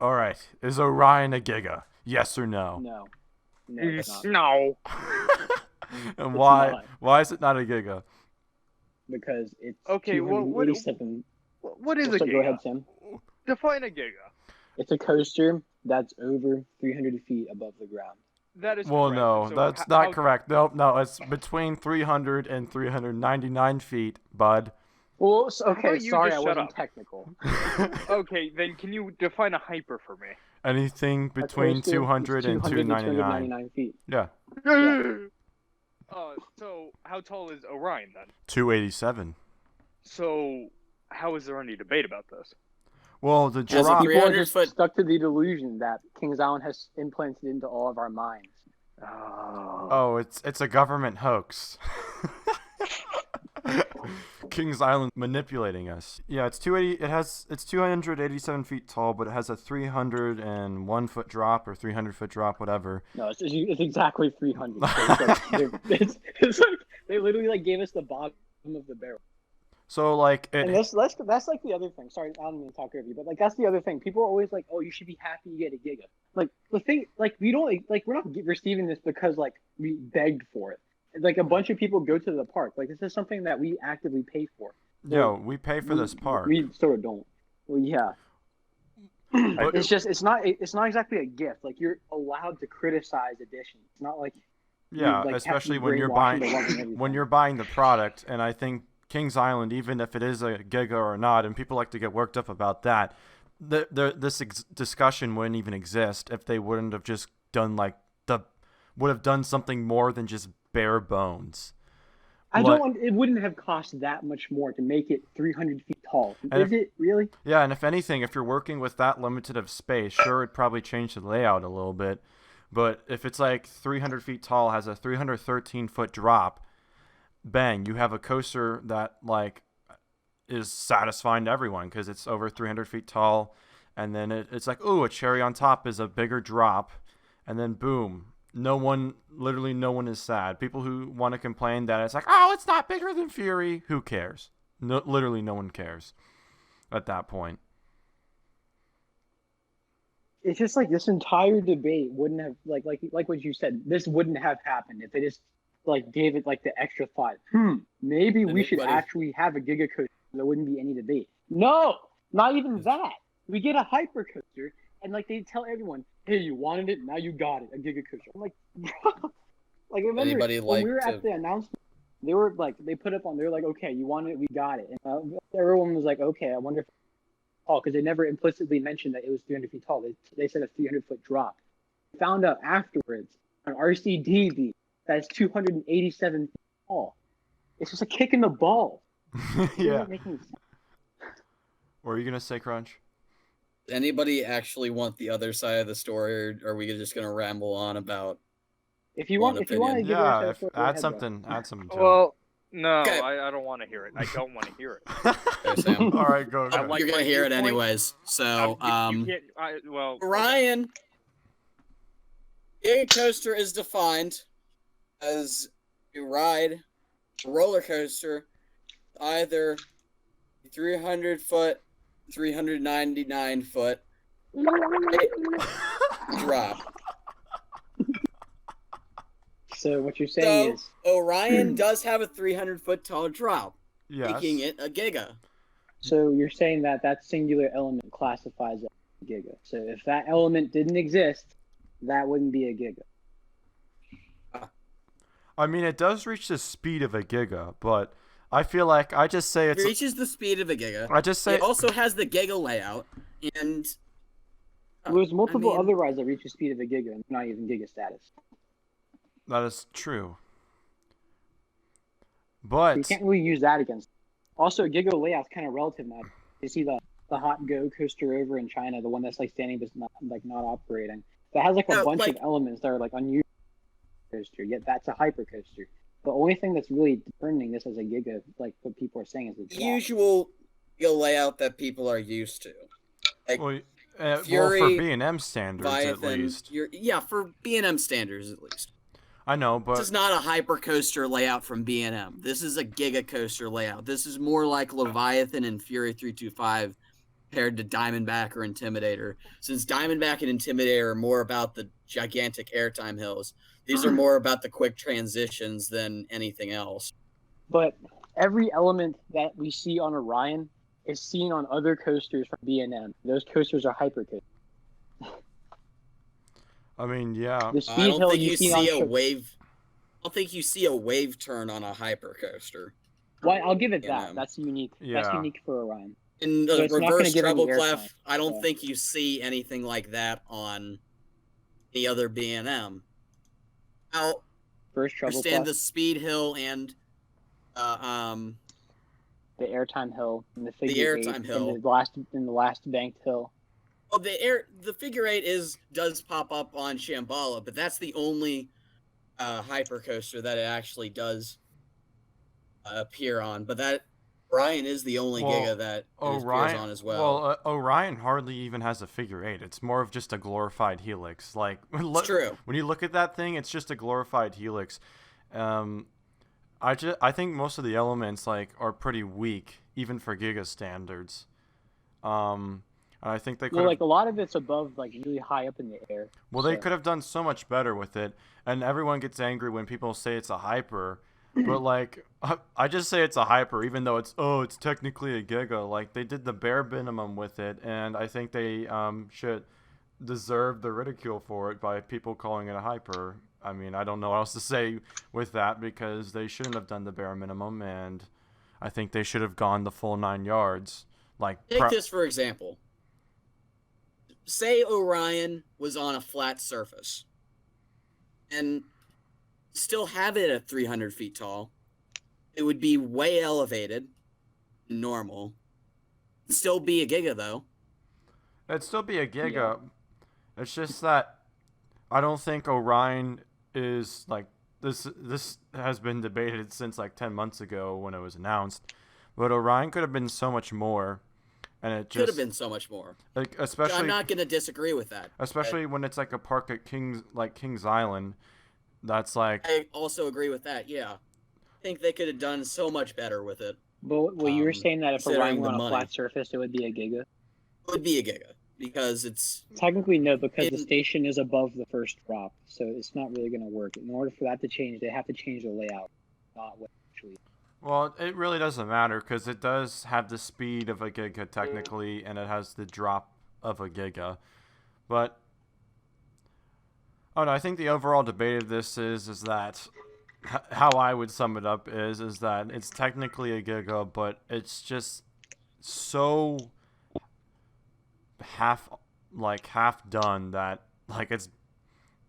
All right. Is Orion a Giga? Yes or no? No. No, it's not. No. And It's why? not. Why is it not a Giga? Because it's Okay, well, 287. what is a So giga? go ahead, Tim. Define a giga. It's a coaster that's over 300 feet above the ground. That is Well, correct. no, So that's not correct. No, it's between 300 and 399 feet, bud. Well, How okay, about you sorry, I just shut wasn't up? technical. Okay, then can you define a hyper for me? Anything A between coaster is 200 and 200 to 299. 299 feet. Yeah, So how tall is Orion then? 287. So how is there any debate about this? Well, the Has a drop. People are 300 just foot. stuck to the delusion that Kings Island has implanted into all of our minds. Oh, it's a government hoax. Kings Island manipulating us. Yeah, it's 280. It's 287 feet tall, but it has a 301 foot drop or 300 foot drop, whatever. No, it's exactly 300. So it's like they literally like gave us the bottom of the barrel. So like And it. that's like the other thing. Sorry, I don't mean to talk over you, but like that's the other thing. People are always like, "Oh, you should be happy you get a Giga." Like the thing, like we don't like we're not receiving this because like we begged for it. Like a bunch of people go to the park. Like this is something that we actively pay for. Yo, we pay for this park. We sort of don't. Well, yeah. But- It's not exactly a gift. Like you're allowed to criticize editions. It's not like Yeah, like, have to especially be when you're brainwashed into buying loving everything. when you're buying the product. And I think Kings Island, even if it is a Giga or not, and people like to get worked up about that, this discussion wouldn't even exist if they wouldn't have just done would have done something more than just bare bones. It wouldn't have cost that much more to make it 300 feet tall. Is it really? Yeah, and if anything, if you're working with that limited of space, sure, it'd probably change the layout a little bit. But if it's like 300 feet tall, has a 313 foot drop, bang, you have a coaster that like is satisfying to everyone because it's over 300 feet tall, and then it's like, ooh, a cherry on top is a bigger drop, and then boom, literally no one is sad. People who want to complain that it's like, oh, it's not bigger than Fury, who cares? No, literally no one cares at that point. It's just like this entire debate wouldn't have like what you said. This wouldn't have happened if it just like gave it like the extra thought. Maybe we should actually have a Giga coaster. There wouldn't be any debate. No, not even that. We get a hyper coaster, and like they tell everyone, "Hey, you wanted it, now you got it, a Giga coaster." I'm like, bro. Like remember when we were at the announcement, they were like they put up on. They were like, "Okay, you wanted it, we got it." And everyone was like, "Okay, I wonder if." Tall because they never implicitly mentioned that it was 300 feet tall. They said a 300-foot drop. Found out afterwards on RCDB that it's 287 feet tall. It's just a kick in the balls. Yeah. Making sense. What are you gonna say, Crunch? Anybody actually want the other side of the story, or are we just gonna ramble on about? If you want to give Yeah, us add something to it. Well, no, Okay. I don't want to hear it. I don't want to hear it. Okay, Sam. All right, go. I like You're gonna my hear it viewpoint. anyways. So, You can't, well, Ryan, Giga coaster is defined as a ride, a roller coaster, either 300 foot, 399 foot drop. So what you're saying is Orion does have a 300 foot tall drop, Yes. making it a Giga. so you're saying that singular element classifies as a Giga. So if that element didn't exist, that wouldn't be a Giga. I mean, it does reach the speed of a Giga, but I feel like I just say It it's. reaches the speed of a Giga. I just say It also has the Giga layout, and There's multiple I mean- other rides that reach the speed of a Giga and not even Giga status. that is true. You But can't really use that against. Also, Giga layout's kind of relative now. You see the hot go coaster over in China, the one that's like standing but not operating. That has like a No, bunch like- of elements that are like unusual coaster. Yet that's a hyper coaster. The only thing that's really determining this as a Giga, like what people are saying, is the drop. usual Giga layout that people are used to. Like well, for Fury, B&M standards at Leviathan, least. for B&M standards at least. I know, This but is not a hyper coaster layout from B&M. This is a Giga coaster layout. This is more like Leviathan and Fury 325 compared to Diamondback or Intimidator. Since Diamondback and Intimidator are more about the gigantic airtime hills, these are more about the quick transitions than anything else. But every element that we see on Orion is seen on other coasters from B&M. Those coasters are hyper coasters. I mean, yeah. The speed hill you see on a wave. I don't think you see a wave turn on a hyper coaster. Well, I'll give it that. That's unique. Yeah. That's unique for Orion. In the reverse treble clef, I don't Yeah. think you see anything like that on the other B&M. Now, First treble understand clef, the speed hill and the airtime hill, and the figure eight, airtime hill. and the last banked hill. Well, the figure eight does pop up on Shambhala, but that's the only hyper coaster that it actually does appear on. But that Orion is the only Giga that it appears on as well. Well, Orion hardly even has a figure eight. It's more of just a glorified helix. Like, it's true. When you look at that thing, it's just a glorified helix. I think most of the elements are pretty weak, even for Giga standards. I think they could. Well, a lot of it's above, really high up in the air. Well, they could have done so much better with it, and everyone gets angry when people say it's a hyper. But I just say it's a hyper, even though it's technically a Giga. They did the bare minimum with it, and I think they should deserve the ridicule for it by people calling it a hyper. I mean, I don't know what else to say with that, because they shouldn't have done the bare minimum, and I think they should have gone the full 9 yards. Take this for example. Say Orion was on a flat surface and still have it at 300 feet tall. It would be way elevated, normal. It'd still be a Giga, though. It'd still be a Giga. Yeah. It's just that I don't think Orion is this. This has been debated since 10 months ago when it was announced, but Orion could have been so much more. And it just could have been so much more. Especially, I'm not going to disagree with that. Especially when it's a park at Kings Island. That's I also agree with that. Yeah, I think they could have done so much better with it. But you were saying that if Orion were on a money. flat surface, it would be a Giga. It would be a Giga because it's technically no, because the station is above the first drop, so it's not really going to work. In order for that to change, they have to change the layout, not what actually. Well, it really doesn't matter because it does have the speed of a Giga technically, and it has the drop of a Giga. But I think the overall debate of this is that how I would sum it up is that it's technically a Giga, but it's just so half done that it's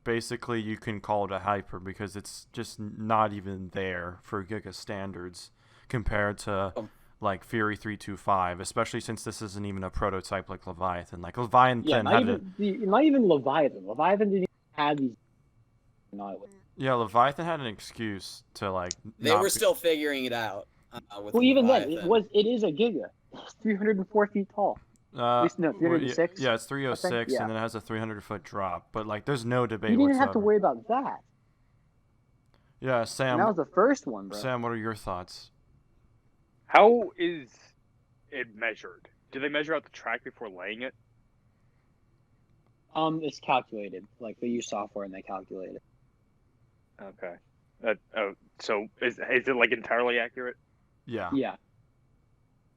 basically you can call it a hyper because it's just not even there for Giga standards compared to Fury 325, especially since this isn't even a prototype like Leviathan. Leviathan not even Leviathan. Leviathan didn't even have these. Yeah, Leviathan had an excuse to They were still figuring it out. Well, even Leviathan. Then it is a Giga. It's 304 feet tall. At least, no, 306. Yeah, it's 306, and then it has a 300-foot drop. But there's no debate. You didn't whatsoever. have to worry about that. Yeah, Sam. And that was the first one, bro. Sam, what are your thoughts? How is it measured? Do they measure out the track before laying it? It's calculated. They use software and they calculate it. Okay. So is it entirely accurate? Yeah. Yeah.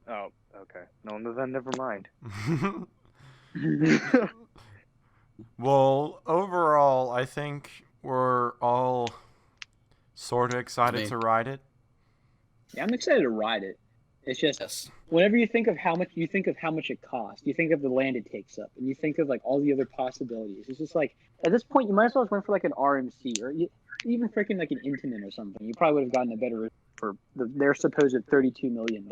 Oh, okay. No, then never mind. Well, overall, I think we're all sort of excited to ride it. Yeah, I'm excited to ride it. It's just whenever you think of how much it costs, you think of the land it takes up, and you think of all the other possibilities. It's just at this point, you might as well run for an RMC or even freaking an Intamin or something. You probably would have gotten a better for their supposed $32 million.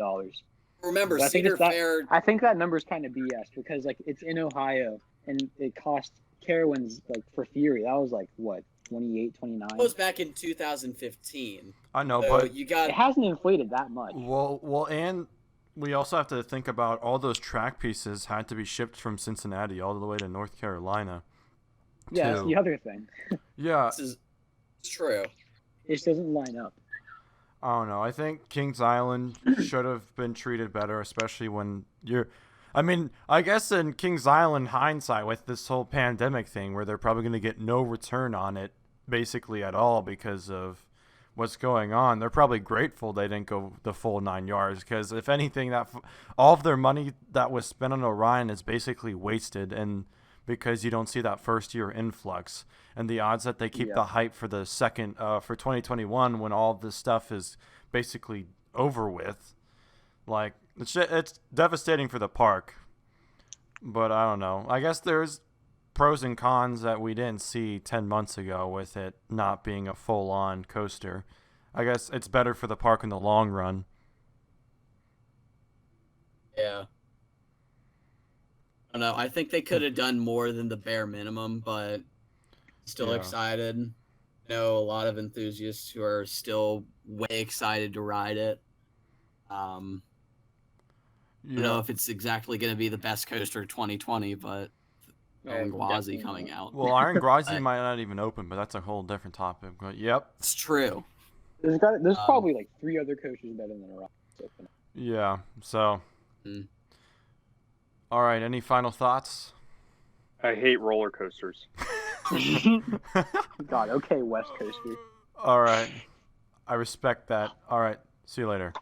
Remember, I think that number is kind of BS because it's in Ohio and it cost Carowinds for Fury. That was what, 28, 29? That was back in 2015. I know, so but it hasn't inflated that much. Well, and we also have to think about all those track pieces had to be shipped from Cincinnati all the way to North Carolina. Yeah, that's the other thing. Yeah, it's true. It just doesn't line up. I don't know. I think Kings Island should have been treated better, especially when I mean, I guess in Kings Island hindsight with this whole pandemic thing where they're probably going to get no return on it basically at all because of what's going on, they're probably grateful they didn't go the full 9 yards because if anything, all of their money that was spent on Orion is basically wasted and because you don't see that first year influx and the odds that they keep the hype for the second for 2021 when all this stuff is basically over with, like it's devastating for the park. But I don't know. I guess there's pros and cons that we didn't see 10 months ago with it not being a full-on coaster. I guess it's better for the park in the long run. Yeah. I don't know. I think they could have done more than the bare minimum, but still excited. I know a lot of enthusiasts who are still way excited to ride it. I don't know if it's exactly going to be the best coaster 2020, but Iron Gwazi coming out. Well, Iron Gwazi might not even open, but that's a whole different topic. But yep, it's true. There's probably like 3 other coasters better than Orion. Yeah. So. All right. Any final thoughts? I hate roller coasters. God. Okay, West Coaster. All right. I respect that. All right. See you later.